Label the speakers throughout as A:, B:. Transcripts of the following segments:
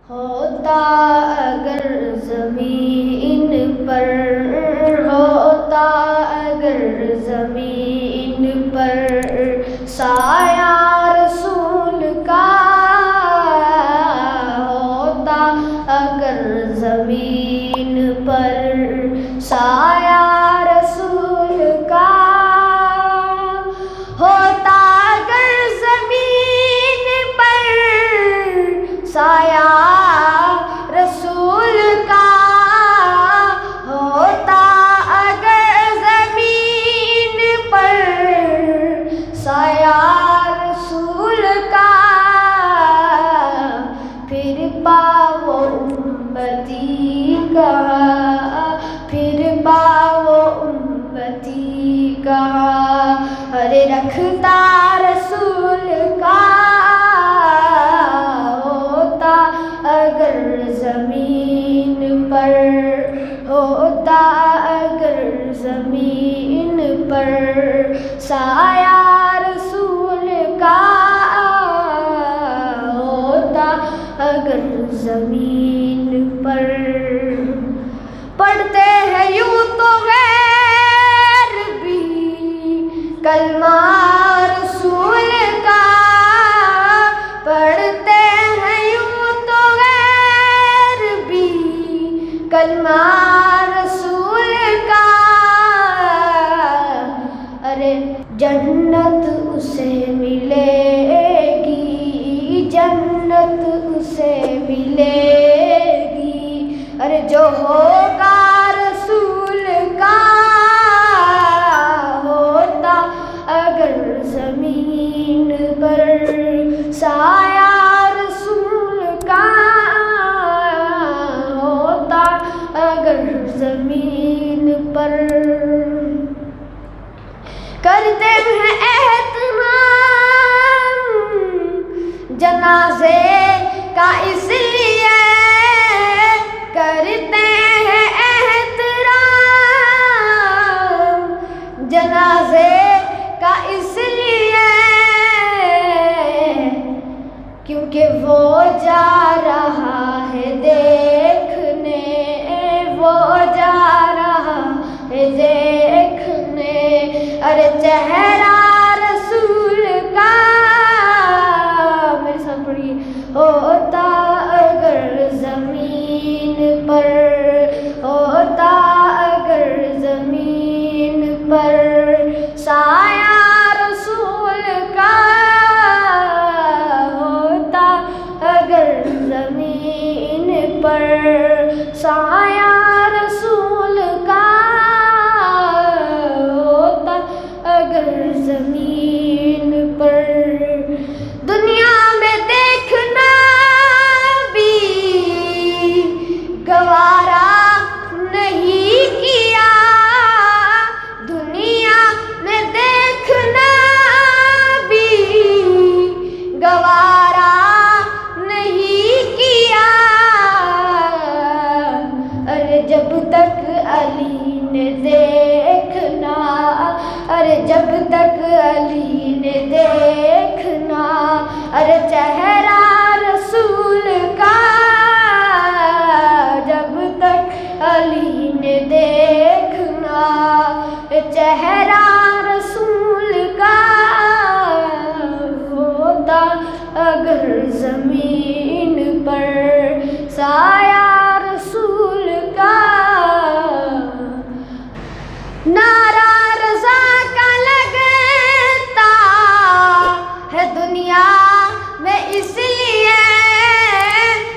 A: होता अगर ज़मीन पर, होता अगर ज़मीन पर साया रसूल का, होता अगर ज़मीन पर साया रसूल का, होता अगर ज़मीन पर साया रसूल का, होता अगर ज़मीन पर साया रसूल का, फिर पाओ उम्मती कहा, फिर पाओ उम्मती कहा, अरे रखता रसूल का, होता अगर ज़मीन पर, होता अगर ज़मीन पर साया रसूल का, होता अगर ज़मीन पर। पढ़ते हैं यूं तो गैर भी कलमा रसूल का, पढ़ते हैं यूं तो गैर भी कलमा रसूल का, अरे जन्नत उसे मिलेगी, जन्नत उसे मिलेगी, अरे जो होगा रसूल का, होता अगर ज़मीन पर साया रसूल का, होता अगर ज़मीन पर। करते हैं एहतराम जनाज़े का इसलिए, करते हैं एहतराम जनाज़े का इसलिए, क्योंकि वो जा रहा है देखने, वो जा रहा है देखने, अरे चेहरा रसूल का, मेरे साथ पढ़िए, होता अगर ज़मीन पर, होता अगर ज़मीन पर साया रसूल का, होता अगर ज़मीन पर साया रसूल का, होता अगर ज़मीन पर। दुनिया में देखना भी गवारा नहीं किया, दुनिया में देखना भी गवारा नहीं किया, अरे जब तक अली ने देखना, अरे जब तक अली ने देखना, अरे चेहरा रसूल का, जब तक अली ने देखना चेहरा रसूल का, होता अगर ज़मीन पर साया रसूल का, नारा रज़ा का लगता है दुनिया में इसलिए,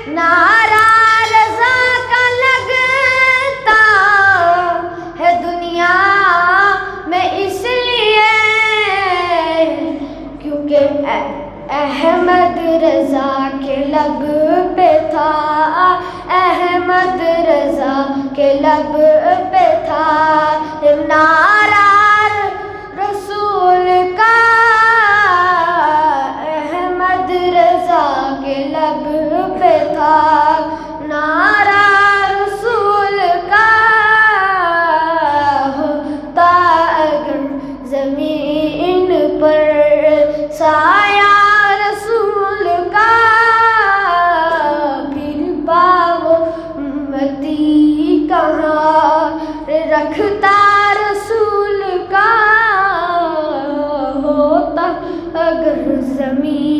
A: नारा रज़ा का लगता है दुनिया में इसलिए, क्योंकि अहमद रज़ा के लब पे था, अहमद रज़ा के लब पे था नारा रसूल का, अहमद रज़ा के लब पे था नारा रसूल का, होता अगर ज़मीन पर साया रसूल का, फिर कहाँ रखता रसूल का होता अगर ज़मीं